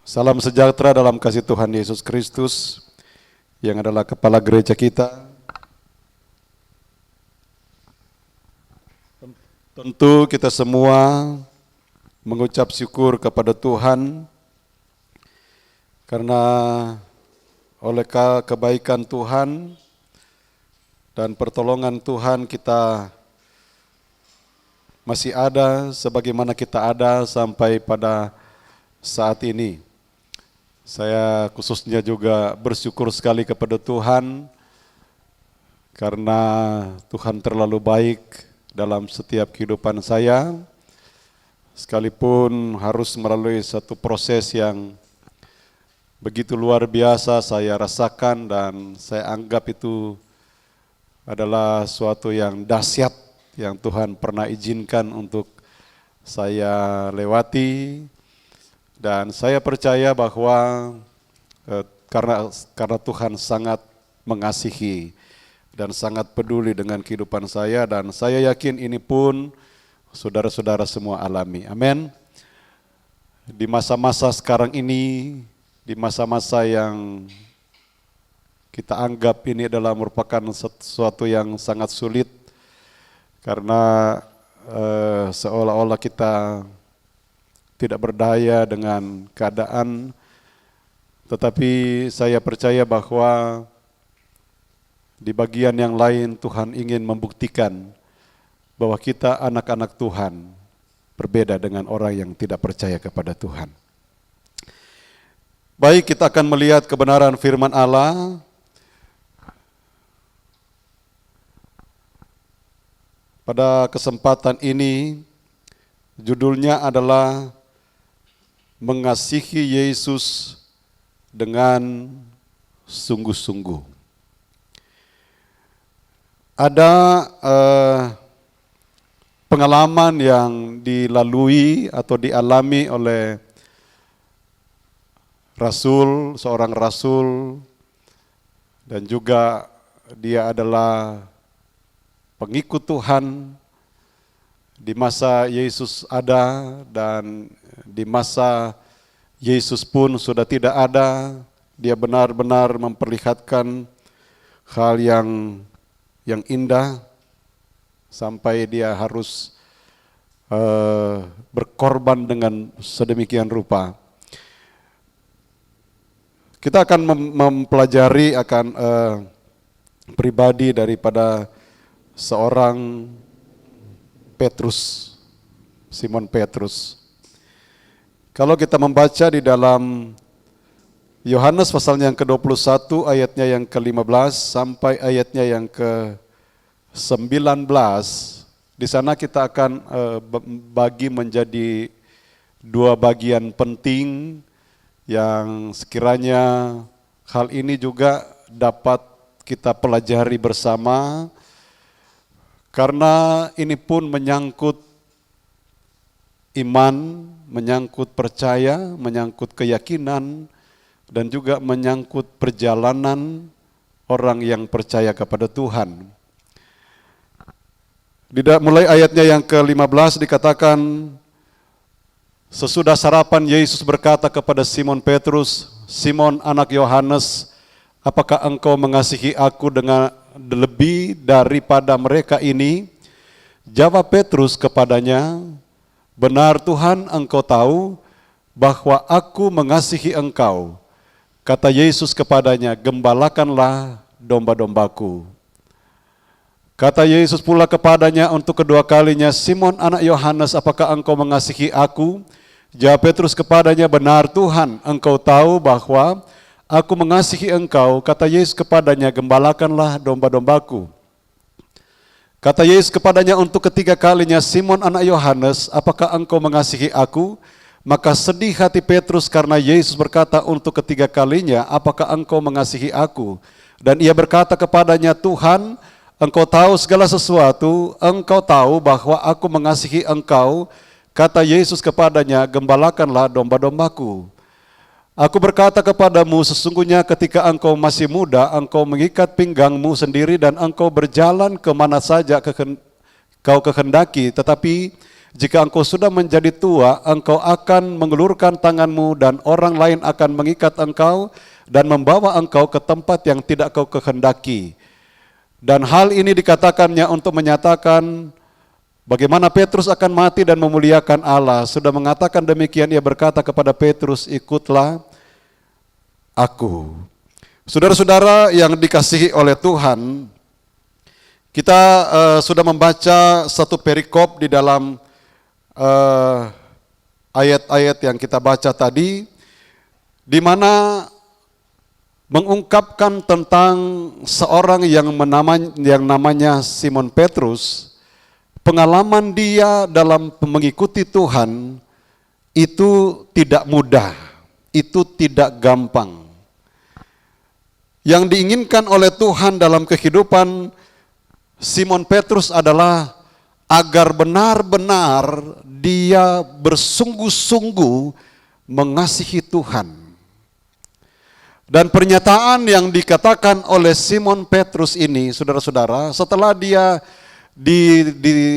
Salam sejahtera dalam kasih Tuhan Yesus Kristus yang adalah kepala gereja kita. Tentu kita semua mengucap syukur kepada Tuhan karena oleh kebaikan Tuhan dan pertolongan Tuhan kita masih ada sebagaimana kita ada sampai pada saat ini. Saya khususnya juga bersyukur sekali kepada Tuhan karena Tuhan terlalu baik dalam setiap kehidupan saya, sekalipun harus melalui satu proses yang begitu luar biasa saya rasakan dan saya anggap itu adalah suatu yang dahsyat yang Tuhan pernah izinkan untuk saya lewati. Dan saya percaya bahwa karena Tuhan sangat mengasihi dan sangat peduli dengan kehidupan saya, dan saya yakin ini pun saudara-saudara semua alami. Amin. Di masa-masa sekarang ini, di masa-masa yang kita anggap ini adalah merupakan sesuatu yang sangat sulit karena seolah-olah kita tidak berdaya dengan keadaan, tetapi saya percaya bahwa di bagian yang lain Tuhan ingin membuktikan bahwa kita anak-anak Tuhan berbeda dengan orang yang tidak percaya kepada Tuhan. Baik, kita akan melihat kebenaran firman Allah. Pada kesempatan ini judulnya adalah mengasihi Yesus dengan sungguh-sungguh. Ada pengalaman yang dilalui atau dialami oleh seorang rasul, dan juga dia adalah pengikut Tuhan di masa Yesus ada, dan di masa Yesus pun sudah tidak ada. Dia benar-benar memperlihatkan hal yang indah sampai dia harus berkorban dengan sedemikian rupa. Kita akan mempelajari akan pribadi daripada seorang Petrus, Simon Petrus. Kalau kita membaca di dalam Yohanes pasalnya yang ke-21 ayatnya yang ke-15 sampai ayatnya yang ke-19, di sana kita akan bagi menjadi dua bagian penting yang sekiranya hal ini juga dapat kita pelajari bersama, karena ini pun menyangkut iman, menyangkut percaya, menyangkut keyakinan, dan juga menyangkut perjalanan orang yang percaya kepada Tuhan. Mulai ayatnya yang ke-15 dikatakan, sesudah sarapan Yesus berkata kepada Simon Petrus, "Simon anak Yohanes, apakah engkau mengasihi aku dengan lebih daripada mereka ini?" Jawab Petrus kepadanya, "Benar Tuhan, engkau tahu bahwa aku mengasihi engkau." Kata Yesus kepadanya, "Gembalakanlah domba-dombaku." Kata Yesus pula kepadanya untuk kedua kalinya, "Simon anak Yohanes, apakah engkau mengasihi aku?" Jawab Petrus kepadanya, "Benar Tuhan, engkau tahu bahwa aku mengasihi engkau." Kata Yesus kepadanya, "Gembalakanlah domba-dombaku." Kata Yesus kepadanya untuk ketiga kalinya, "Simon anak Yohanes, apakah engkau mengasihi aku?" Maka sedih hati Petrus karena Yesus berkata untuk ketiga kalinya, "Apakah engkau mengasihi aku?" Dan ia berkata kepadanya, "Tuhan, engkau tahu segala sesuatu, engkau tahu bahwa aku mengasihi engkau." Kata Yesus kepadanya, "Gembalakanlah domba-dombaku. Aku berkata kepadamu, sesungguhnya ketika engkau masih muda, engkau mengikat pinggangmu sendiri dan engkau berjalan kemana saja kau kehendaki. Tetapi Jika engkau sudah menjadi tua, engkau akan mengulurkan tanganmu dan orang lain akan mengikat engkau dan membawa engkau ke tempat yang tidak kau kehendaki. Dan hal ini dikatakannya untuk menyatakan bagaimana Petrus akan mati dan memuliakan Allah. Sudah mengatakan demikian, ia berkata kepada Petrus, ikutlah aku. Saudara-saudara yang dikasihi oleh Tuhan, kita sudah membaca satu perikop di dalam ayat-ayat yang kita baca tadi, di mana mengungkapkan tentang seorang yang namanya Simon Petrus. Pengalaman dia dalam mengikuti Tuhan itu tidak mudah, itu tidak gampang. Yang diinginkan oleh Tuhan dalam kehidupan Simon Petrus adalah agar benar-benar dia bersungguh-sungguh mengasihi Tuhan. Dan pernyataan yang dikatakan oleh Simon Petrus ini, saudara-saudara, setelah dia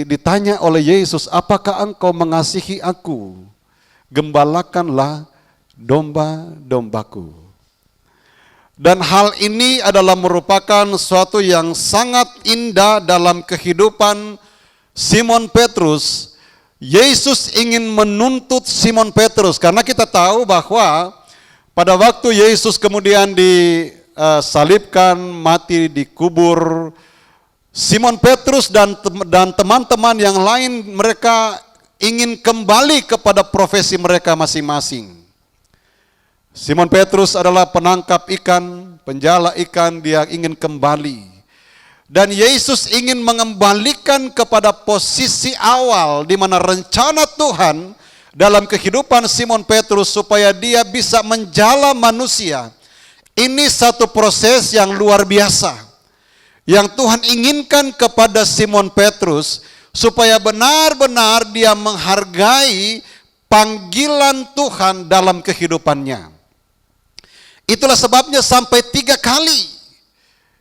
ditanya oleh Yesus, apakah engkau mengasihi aku? Gembalakanlah domba-dombaku. Dan hal ini adalah merupakan suatu yang sangat indah dalam kehidupan Simon Petrus. Yesus ingin menuntut Simon Petrus, karena kita tahu bahwa pada waktu Yesus kemudian disalibkan, mati, dikubur, Simon Petrus dan teman-teman yang lain, mereka ingin kembali kepada profesi mereka masing-masing. Simon Petrus adalah penangkap ikan, penjala ikan, dia ingin kembali. Dan Yesus ingin mengembalikan kepada posisi awal di mana rencana Tuhan dalam kehidupan Simon Petrus supaya dia bisa menjala manusia. Ini satu proses yang luar biasa yang Tuhan inginkan kepada Simon Petrus supaya benar-benar dia menghargai panggilan Tuhan dalam kehidupannya. Itulah sebabnya sampai 3 kali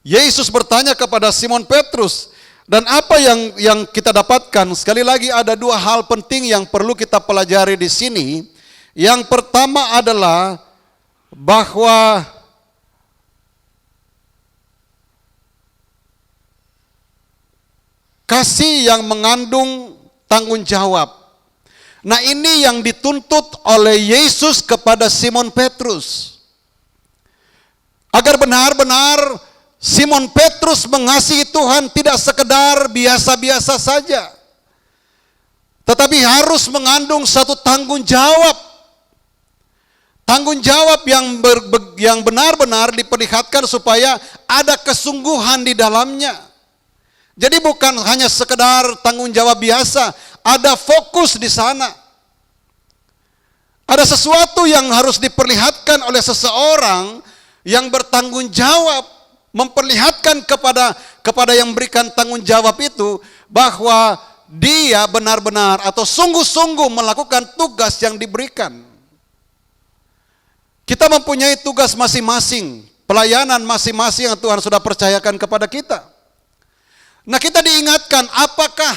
Yesus bertanya kepada Simon Petrus. Dan apa yang kita dapatkan? Sekali lagi ada 2 hal penting yang perlu kita pelajari di sini. Yang pertama adalah bahwa kasih yang mengandung tanggung jawab. Nah, ini yang dituntut oleh Yesus kepada Simon Petrus. Agar benar-benar Simon Petrus mengasihi Tuhan tidak sekedar biasa-biasa saja, tetapi harus mengandung satu tanggung jawab. Tanggung jawab yang benar-benar diperlihatkan supaya ada kesungguhan di dalamnya. Jadi bukan hanya sekedar tanggung jawab biasa, ada fokus di sana. Ada sesuatu yang harus diperlihatkan oleh seseorang yang bertanggung jawab, memperlihatkan kepada yang memberikan tanggung jawab itu bahwa dia benar-benar atau sungguh-sungguh melakukan tugas yang diberikan. Kita mempunyai tugas masing-masing, pelayanan masing-masing yang Tuhan sudah percayakan kepada kita. Nah, kita diingatkan apakah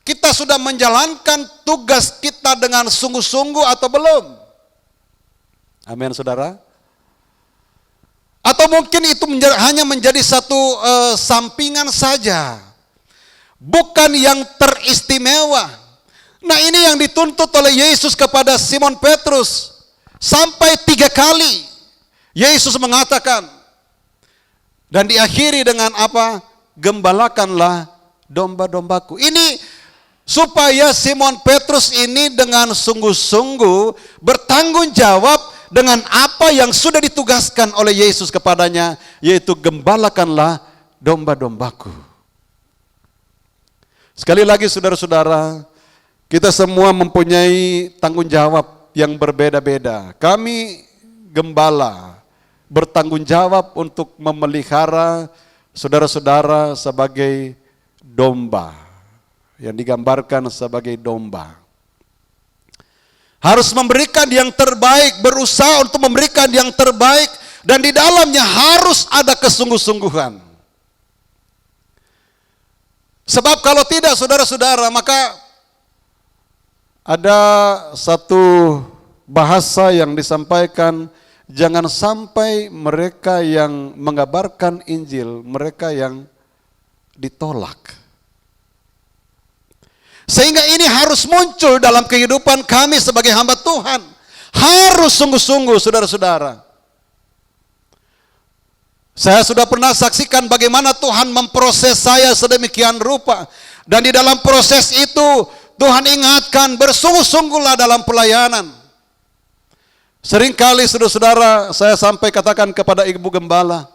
kita sudah menjalankan tugas kita dengan sungguh-sungguh atau belum? Amin, saudara. Atau mungkin itu hanya menjadi satu sampingan saja, bukan yang teristimewa. Nah, ini yang dituntut oleh Yesus kepada Simon Petrus. Sampai 3 kali Yesus mengatakan, dan diakhiri dengan apa? Gembalakanlah domba-dombaku. Ini supaya Simon Petrus ini dengan sungguh-sungguh bertanggung jawab dengan apa yang sudah ditugaskan oleh Yesus kepadanya, yaitu gembalakanlah domba-dombaku. Sekali lagi saudara-saudara, kita semua mempunyai tanggung jawab yang berbeda-beda. Kami gembala bertanggung jawab untuk memelihara saudara-saudara sebagai domba, yang digambarkan sebagai domba. Harus memberikan yang terbaik, berusaha untuk memberikan yang terbaik, dan di dalamnya harus ada kesungguh-sungguhan. Sebab kalau tidak saudara-saudara, maka Ada satu bahasa yang disampaikan, jangan sampai mereka yang mengabarkan Injil, mereka yang ditolak. Sehingga ini harus muncul dalam kehidupan kami sebagai hamba Tuhan. Harus sungguh-sungguh, saudara-saudara. Saya sudah pernah saksikan bagaimana Tuhan memproses saya sedemikian rupa. Dan di dalam proses itu, Tuhan ingatkan, bersungguh-sungguhlah dalam pelayanan. Seringkali saudara-saudara, saya sampai katakan kepada ibu gembala,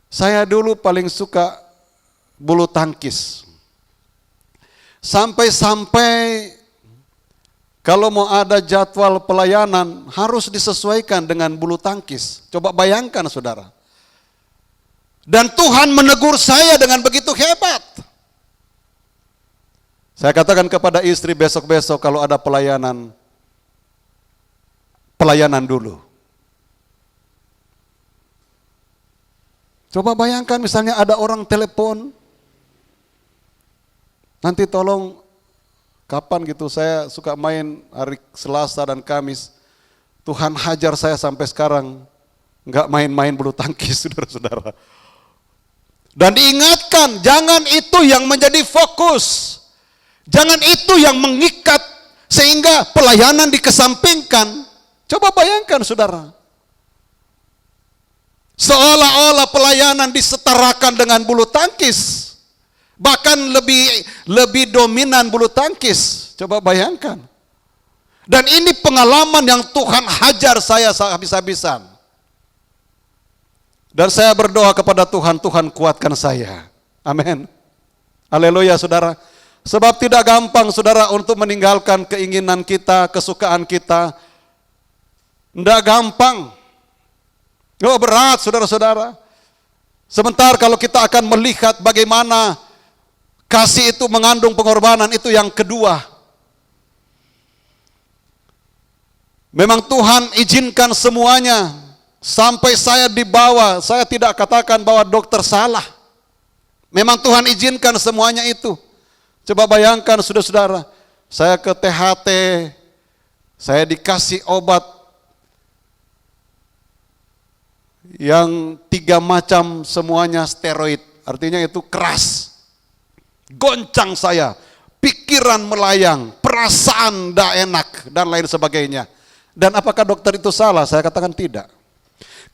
saya dulu paling suka bulu tangkis. Sampai-sampai kalau mau ada jadwal pelayanan harus disesuaikan dengan bulu tangkis. Coba bayangkan saudara. Dan Tuhan menegur saya dengan begitu hebat. Saya katakan kepada istri, besok-besok kalau ada pelayanan dulu. Coba bayangkan misalnya ada orang telepon, nanti tolong kapan gitu, saya suka main hari Selasa dan Kamis. Tuhan hajar saya sampai sekarang nggak main-main bulu tangkis, saudara-saudara. Dan diingatkan, jangan itu yang menjadi fokus. Jangan itu yang mengikat sehingga pelayanan dikesampingkan. Coba bayangkan saudara. Seolah-olah pelayanan disetarakan dengan bulu tangkis. Bahkan lebih dominan bulu tangkis. Coba bayangkan. Dan ini pengalaman yang Tuhan hajar saya habis-habisan. Dan saya berdoa kepada Tuhan, Tuhan kuatkan saya. Amin. Haleluya saudara. Sebab tidak gampang saudara untuk meninggalkan keinginan kita, kesukaan kita. Tidak gampang. Oh, berat saudara-saudara. Sebentar kalau kita akan melihat bagaimana kasih itu mengandung pengorbanan, itu yang kedua. Memang Tuhan izinkan semuanya. Sampai saya dibawa, saya tidak katakan bahwa dokter salah. Memang Tuhan izinkan semuanya itu. Coba bayangkan saudara-saudara, saya ke THT, saya dikasih obat yang 3 macam semuanya steroid, artinya itu keras. Goncang saya, pikiran melayang, perasaan tidak enak, dan lain sebagainya. Dan apakah dokter itu salah? Saya katakan tidak.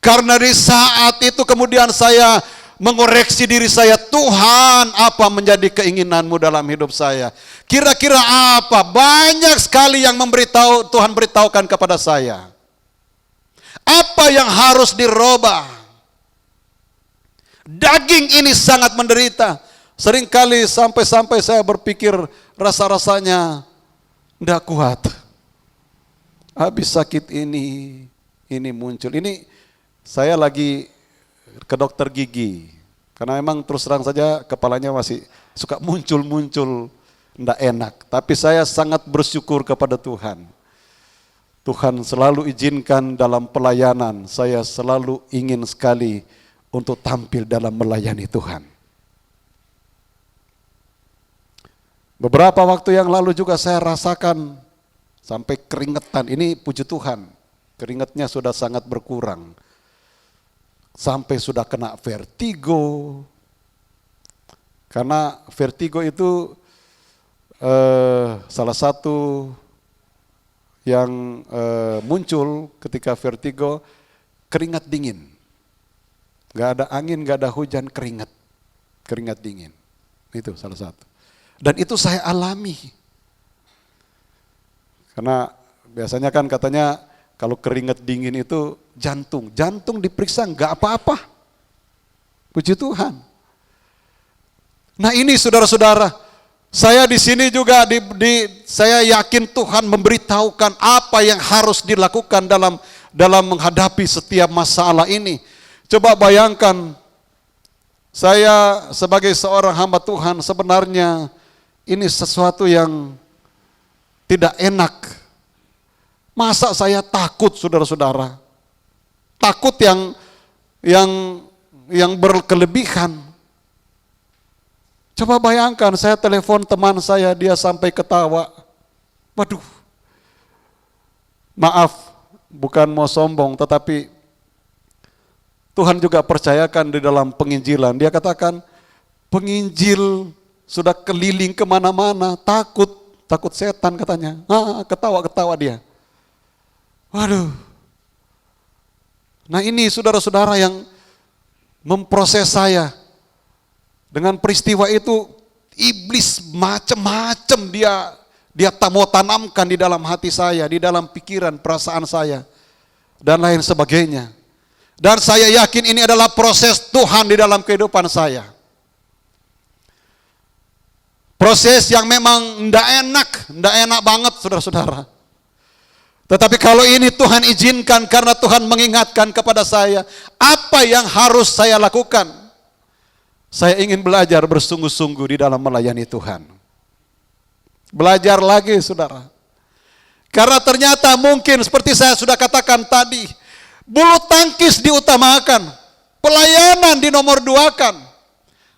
Karena di saat itu kemudian saya mengoreksi diri saya, Tuhan apa menjadi keinginanmu dalam hidup saya? Kira-kira apa? Banyak sekali yang Tuhan beritahukan kepada saya. Apa yang harus dirubah? Daging ini sangat menderita. Seringkali sampai saya berpikir rasa-rasanya tidak kuat. Habis sakit ini muncul. Ini saya lagi ke dokter gigi, karena memang terus terang saja kepalanya masih suka muncul tidak enak. Tapi saya sangat bersyukur kepada Tuhan. Tuhan selalu izinkan dalam pelayanan, saya selalu ingin sekali untuk tampil dalam melayani Tuhan. Beberapa waktu yang lalu juga saya rasakan sampai keringetan, ini puji Tuhan, keringatnya sudah sangat berkurang. Sampai sudah kena vertigo. Karena vertigo itu salah satu yang muncul ketika vertigo, keringat dingin. Gak ada angin, gak ada hujan, keringat dingin. Itu salah satu. Dan itu saya alami. Karena biasanya kan katanya kalau keringat dingin itu jantung diperiksa nggak apa-apa. Puji Tuhan. Nah ini saudara-saudara, saya di sini juga saya yakin Tuhan memberitahukan apa yang harus dilakukan dalam menghadapi setiap masalah ini. Coba bayangkan, saya sebagai seorang hamba Tuhan sebenarnya ini sesuatu yang tidak enak. Masa saya takut saudara-saudara? Takut yang berkelebihan. Coba bayangkan, saya telepon teman saya, dia sampai ketawa. Waduh, maaf, bukan mau sombong, tetapi Tuhan juga percayakan di dalam penginjilan. Dia katakan, penginjil sudah keliling kemana-mana, takut setan katanya. Ketawa-ketawa dia. Waduh. Nah ini saudara-saudara yang memproses saya. Dengan peristiwa itu, iblis macam-macam dia mau tanamkan di dalam hati saya, di dalam pikiran, perasaan saya, dan lain sebagainya. Dan saya yakin ini adalah proses Tuhan di dalam kehidupan saya. Proses yang memang tidak enak banget saudara-saudara. Tetapi kalau ini Tuhan izinkan karena Tuhan mengingatkan kepada saya, apa yang harus saya lakukan? Saya ingin belajar bersungguh-sungguh di dalam melayani Tuhan. Belajar lagi saudara. Karena ternyata mungkin seperti saya sudah katakan tadi, bulu tangkis diutamakan, pelayanan dinomorduakan.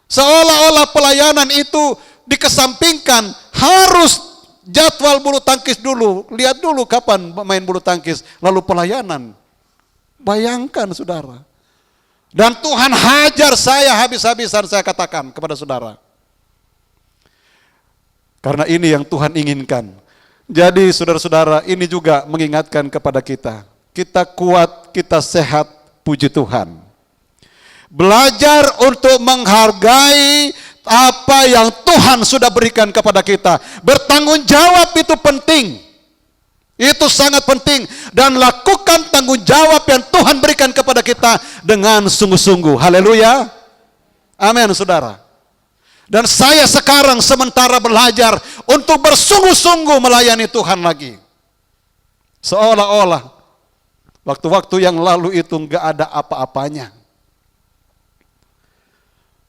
Seolah-olah pelayanan itu dikesampingkan, harus jadwal bulu tangkis dulu. Lihat dulu kapan main bulu tangkis, lalu pelayanan. Bayangkan saudara. Dan Tuhan hajar saya habis-habisan, saya katakan kepada saudara. Karena ini yang Tuhan inginkan. Jadi saudara-saudara, ini juga mengingatkan kepada kita. Kita kuat, kita sehat, puji Tuhan. Belajar untuk menghargai apa yang Tuhan sudah berikan kepada kita. Bertanggung jawab itu penting. Itu sangat penting. Dan lakukan tanggung jawab yang Tuhan berikan kepada kita dengan sungguh-sungguh. Haleluya. Amin saudara. Dan saya sekarang sementara belajar untuk bersungguh-sungguh melayani Tuhan lagi. Seolah-olah waktu-waktu yang lalu itu enggak ada apa-apanya.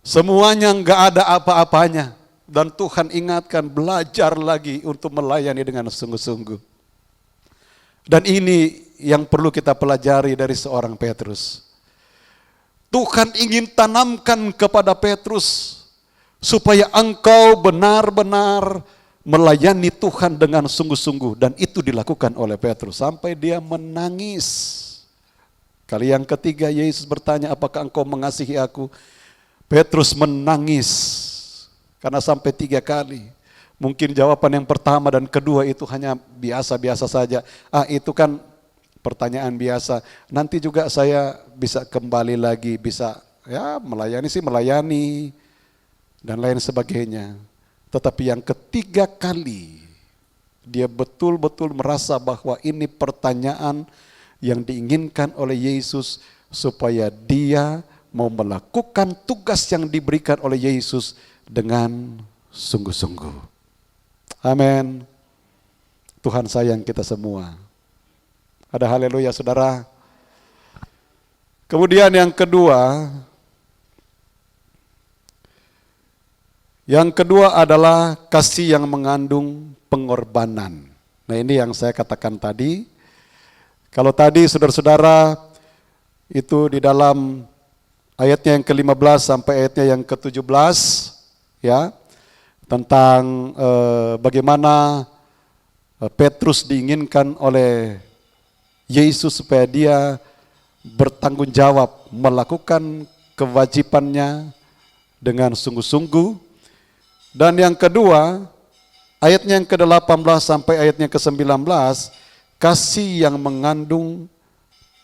Semuanya enggak ada apa-apanya. Dan Tuhan ingatkan belajar lagi untuk melayani dengan sungguh-sungguh. Dan ini yang perlu kita pelajari dari seorang Petrus. Tuhan ingin tanamkan kepada Petrus supaya engkau benar-benar melayani Tuhan dengan sungguh-sungguh. Dan itu dilakukan oleh Petrus sampai dia menangis. Kali yang ketiga Yesus bertanya, apakah engkau mengasihi aku? Petrus menangis karena sampai 3 kali. Mungkin jawaban yang pertama dan kedua itu hanya biasa-biasa saja. Itu kan pertanyaan biasa. Nanti juga saya bisa kembali lagi, bisa ya melayani sih melayani dan lain sebagainya. Tetapi yang ketiga kali dia betul-betul merasa bahwa ini pertanyaan yang diinginkan oleh Yesus supaya dia mau melakukan tugas yang diberikan oleh Yesus dengan sungguh-sungguh. Amin. Tuhan sayang kita semua. Ada haleluya saudara. Kemudian yang kedua adalah kasih yang mengandung pengorbanan. Nah ini yang saya katakan tadi. Kalau tadi saudara-saudara itu di dalam ayatnya yang ke-15 sampai ayatnya yang ke-17 ya. Tentang bagaimana Petrus diinginkan oleh Yesus supaya dia bertanggung jawab melakukan kewajibannya dengan sungguh-sungguh. Dan yang kedua, ayatnya yang ke-18 sampai ayatnya ke-19, kasih yang mengandung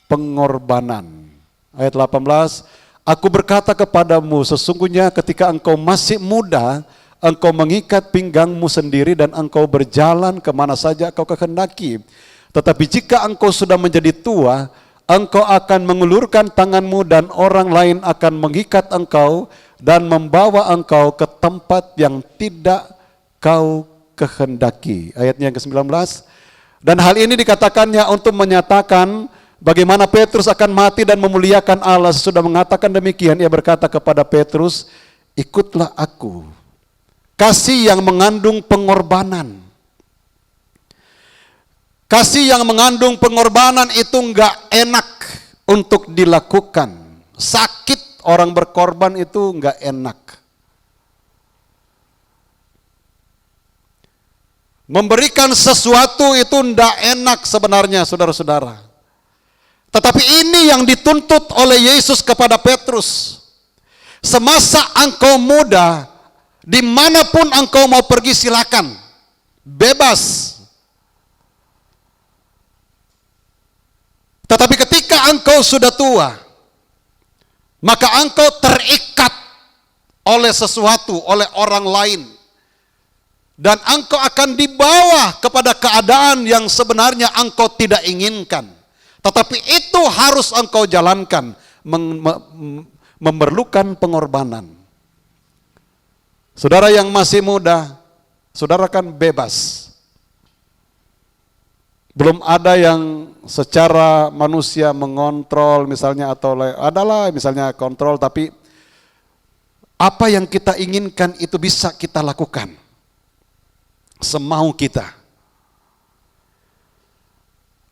pengorbanan. Ayat 18, aku berkata kepadamu, sesungguhnya ketika engkau masih muda, engkau mengikat pinggangmu sendiri dan engkau berjalan kemana saja engkau kehendaki. Tetapi jika engkau sudah menjadi tua, engkau akan mengulurkan tanganmu dan orang lain akan mengikat engkau dan membawa engkau ke tempat yang tidak kau kehendaki. Ayatnya yang ke-19. Dan hal ini dikatakannya untuk menyatakan bagaimana Petrus akan mati dan memuliakan Allah. Sesudah mengatakan demikian, ia berkata kepada Petrus, ikutlah aku. Kasih yang mengandung pengorbanan. Kasih yang mengandung pengorbanan itu enggak enak untuk dilakukan. Sakit orang berkorban itu enggak enak. Memberikan sesuatu itu tidak enak sebenarnya, saudara-saudara. Tetapi ini yang dituntut oleh Yesus kepada Petrus. Semasa engkau muda, dimanapun engkau mau pergi silakan, bebas. Tetapi ketika engkau sudah tua, maka engkau terikat oleh sesuatu, oleh orang lain. Dan engkau akan dibawa kepada keadaan yang sebenarnya engkau tidak inginkan. Tetapi itu harus engkau jalankan, memerlukan pengorbanan. Saudara yang masih muda, saudara kan bebas. Belum ada yang secara manusia mengontrol misalnya, atau adalah misalnya kontrol, tapi apa yang kita inginkan itu bisa kita lakukan semau kita.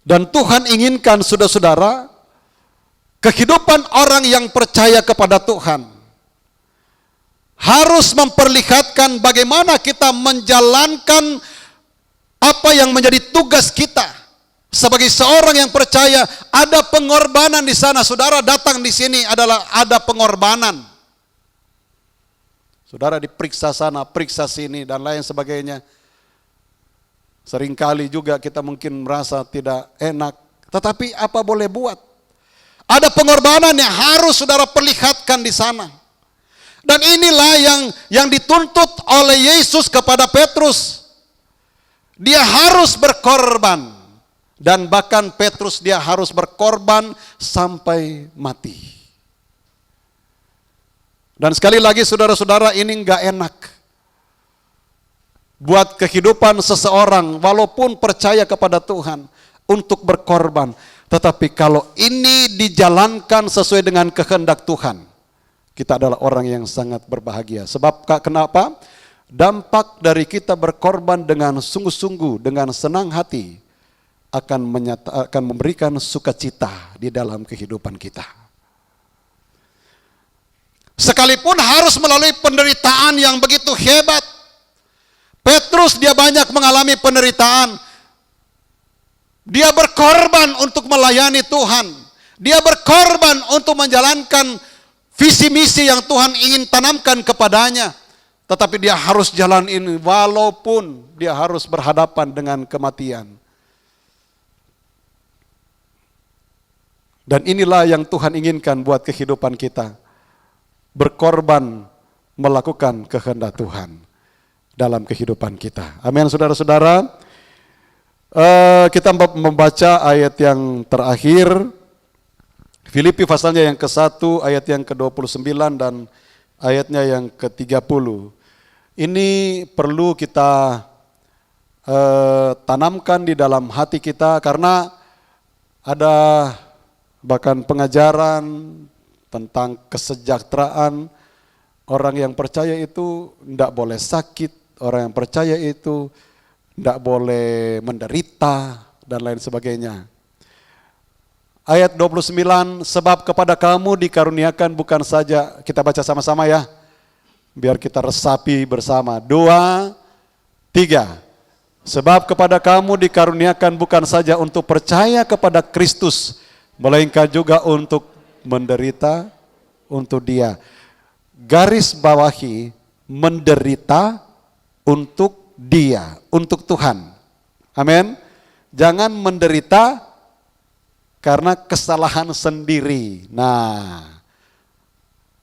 Dan Tuhan inginkan, saudara-saudara, kehidupan orang yang percaya kepada Tuhan harus memperlihatkan bagaimana kita menjalankan apa yang menjadi tugas kita. Sebagai seorang yang percaya, ada pengorbanan di sana. Saudara datang di sini adalah ada pengorbanan. Saudara diperiksa sana, periksa sini, dan lain sebagainya. Seringkali juga kita mungkin merasa tidak enak, tetapi apa boleh buat? Ada pengorbanan yang harus saudara perlihatkan di sana. Dan inilah yang dituntut oleh Yesus kepada Petrus. Dia harus berkorban. Dan bahkan Petrus dia harus berkorban sampai mati. Dan sekali lagi saudara-saudara, ini enggak enak buat kehidupan seseorang walaupun percaya kepada Tuhan untuk berkorban. Tetapi kalau ini dijalankan sesuai dengan kehendak Tuhan, kita adalah orang yang sangat berbahagia. Sebab kenapa? Dampak dari kita berkorban dengan sungguh-sungguh, dengan senang hati, akan memberikan sukacita di dalam kehidupan kita. Sekalipun harus melalui penderitaan yang begitu hebat, Petrus dia banyak mengalami penderitaan. Dia berkorban untuk melayani Tuhan. Dia berkorban untuk menjalankan visi misi yang Tuhan ingin tanamkan kepadanya. Tetapi dia harus jalan ini walaupun dia harus berhadapan dengan kematian. Dan inilah yang Tuhan inginkan buat kehidupan kita. Berkorban melakukan kehendak Tuhan dalam kehidupan kita. Amin, saudara-saudara. Kita membaca ayat yang terakhir, Filipi pasalnya yang ke-1, ayat yang ke-29 dan ayatnya yang ke-30. Ini perlu kita tanamkan di dalam hati kita, karena ada bahkan pengajaran tentang kesejahteraan. Orang yang percaya itu tidak boleh sakit, orang yang percaya itu tidak boleh menderita, dan lain sebagainya. Ayat 29, sebab kepada kamu dikaruniakan bukan saja, kita baca sama-sama ya, biar kita resapi bersama. 2, 3. Sebab kepada kamu dikaruniakan bukan saja untuk percaya kepada Kristus, melainkan juga untuk menderita untuk Dia. Garis bawahi, menderita untuk Dia, untuk Tuhan. Amin. Jangan menderita karena kesalahan sendiri. Nah,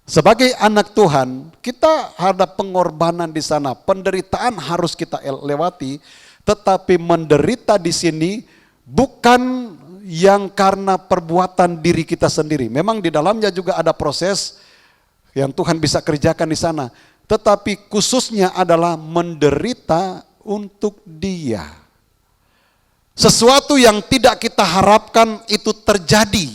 sebagai anak Tuhan, kita ada pengorbanan di sana. Penderitaan harus kita lewati, tetapi menderita di sini bukan yang karena perbuatan diri kita sendiri. Memang di dalamnya juga ada proses yang Tuhan bisa kerjakan di sana. Tetapi khususnya adalah menderita untuk Dia. Sesuatu yang tidak kita harapkan itu terjadi.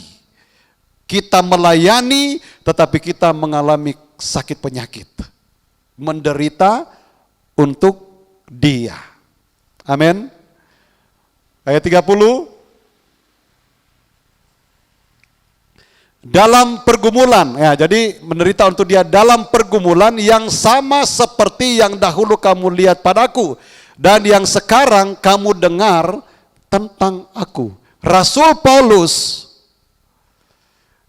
Kita melayani tetapi kita mengalami sakit penyakit. Menderita untuk Dia. Amin. Ayat 30. Dalam pergumulan, ya, jadi menderita untuk Dia dalam pergumulan yang sama seperti yang dahulu kamu lihat padaku. dan yang sekarang kamu dengar tentang aku. Rasul Paulus,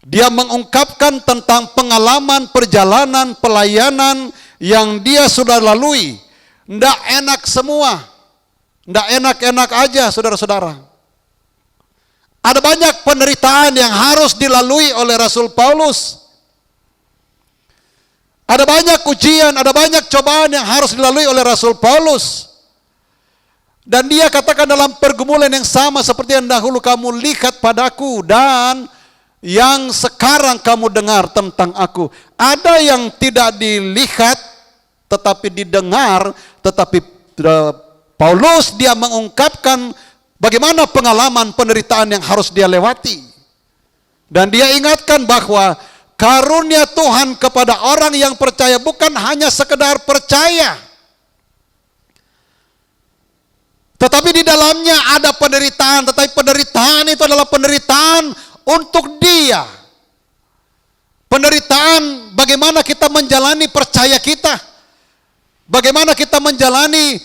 dia mengungkapkan tentang pengalaman perjalanan pelayanan yang dia sudah lalui. Nggak enak semua, nggak enak-enak aja saudara-saudara. Ada banyak penderitaan yang harus dilalui oleh Rasul Paulus. Ada banyak ujian, ada banyak cobaan yang harus dilalui oleh Rasul Paulus. Dan dia katakan dalam pergumulan yang sama seperti yang dahulu kamu lihat padaku dan yang sekarang kamu dengar tentang aku. Ada yang tidak dilihat tetapi didengar, tetapi Paulus dia mengungkapkan bagaimana pengalaman penderitaan yang harus dia lewati. Dan dia ingatkan bahwa karunia Tuhan kepada orang yang percaya bukan hanya sekedar percaya, tetapi di dalamnya ada penderitaan. Tetapi penderitaan itu adalah penderitaan untuk dia. Penderitaan bagaimana kita menjalani percaya kita. Bagaimana kita menjalani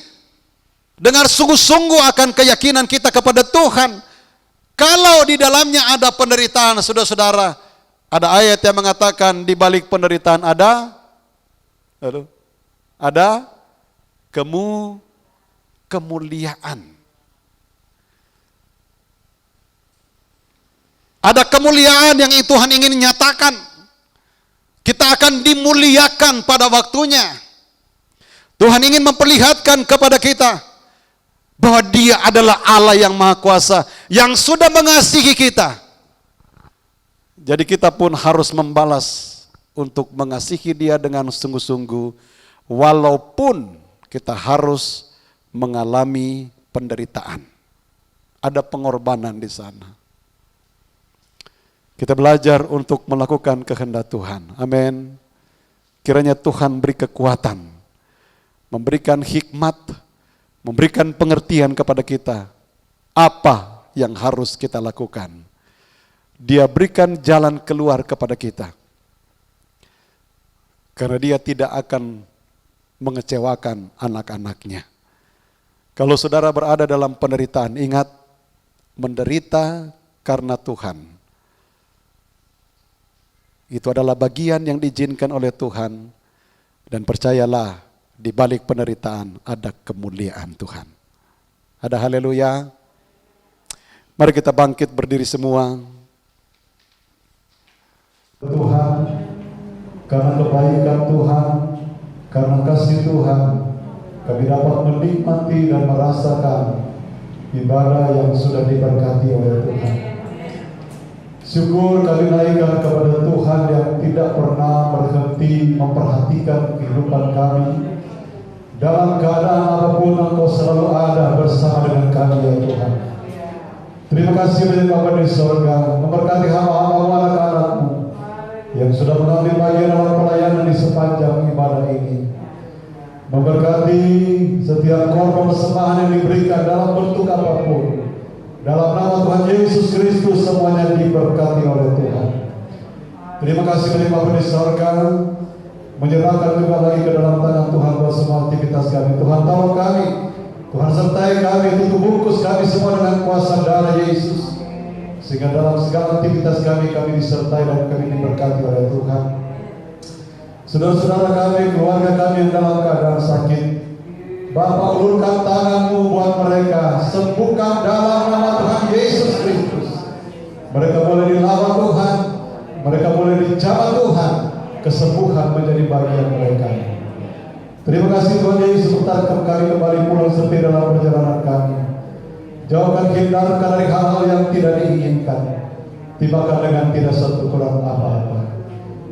dengan sungguh-sungguh akan keyakinan kita kepada Tuhan. Kalau di dalamnya ada penderitaan, saudara-saudara, ada ayat yang mengatakan di balik penderitaan ada kemuliaan. Ada kemuliaan yang Tuhan ingin nyatakan. Kita akan dimuliakan pada waktunya. Tuhan ingin memperlihatkan kepada kita bahwa Dia adalah Allah yang Maha Kuasa, yang sudah mengasihi kita. Jadi kita pun harus membalas untuk mengasihi Dia dengan sungguh-sungguh, walaupun kita harus mengalami penderitaan. Ada pengorbanan di sana. Kita belajar untuk melakukan kehendak Tuhan. Amin. Kiranya Tuhan beri kekuatan, memberikan hikmat, memberikan pengertian kepada kita apa yang harus kita lakukan. Dia berikan jalan keluar kepada kita. Karena Dia tidak akan mengecewakan anak-anaknya. Kalau saudara berada dalam penderitaan, ingat, menderita karena Tuhan. Itu adalah bagian yang diizinkan oleh Tuhan. Dan percayalah, di balik penderitaan ada kemuliaan Tuhan. Ada haleluya. Mari kita bangkit berdiri semua. Tuhan, karena kebaikan Tuhan, karena kasih Tuhan, kami dapat menikmati dan merasakan ibadah yang sudah diberkati oleh Tuhan. Syukur kami naikkan kepada Tuhan yang tidak pernah berhenti memperhatikan kehidupan kami. Dalam keadaan apapun Engkau selalu ada bersama dengan kami ya Tuhan. Terima kasih banyak Bapa di surga, memberkati hamba-hamba anak-anak-Mu yang sudah mengambil bagian dalam pelayanan di sepanjang ibadah ini. Memberkati setiap korban persembahan yang diberikan dalam bentuk apapun. Dalam nama Tuhan Yesus Kristus semuanya diberkati oleh Tuhan. Terima kasih banyak Bapa di surga, menyerahkan juga lagi ke dalam tangan Tuhan buat semua aktivitas kami. Tuhan tolong kami, Tuhan sertai kami, tutup bungkus kami semua dengan kuasa darah Yesus, sehingga dalam segala aktivitas kami disertai dan kami diberkati oleh Tuhan. Saudara-saudara kami, keluarga kami yang dalam keadaan sakit, Bapa ulurkan tangan-Mu buat mereka, sembuhkan dalam nama Tuhan Yesus Kristus. Mereka boleh dilawan Tuhan, mereka boleh dijamah Tuhan, kesembuhan menjadi bagian mereka. Terima kasih Tuhan Yesus, sertakan kami kembali pulang sepi dalam perjalanan kami. Jauhkan, hindarkan dari hal-hal yang tidak diinginkan, tibakan dengan tidak satu kurang apa-apa.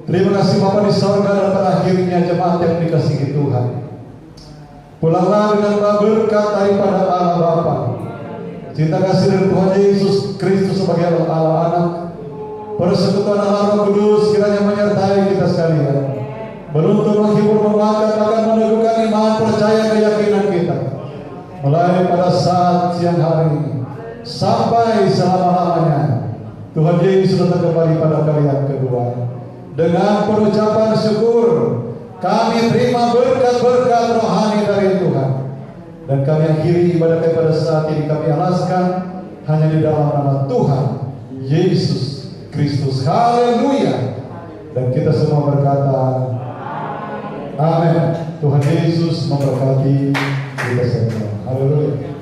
Terima kasih Bapa di surga, dan pada akhirnya jemaat yang dikasihi Tuhan, pulanglah dengan berkat daripada Allah Bapa, cinta kasih dari Tuhan Yesus Kristus sebagai Allah Anak, persekutuan Allah Roh Kudus kiranya menyertai kita sekalian, menuntun, menghibur, menguatkan, akan meneguhkan iman, percaya, keyakinan kita, mulai pada saat siang hari ini sampai selama-lamanya. Tuhan Yesus datang kembali pada kali yang kedua. Dengan pengucapan syukur, kami terima berkat-berkat rohani dari Tuhan. Dan kami akhiri ibadah kami pada saat ini, kami alaskan hanya di dalam nama Tuhan Yesus Kristus. Haleluya. Dan kita semua berkata amin. Tuhan Yesus memberkati kita semua. Haleluya.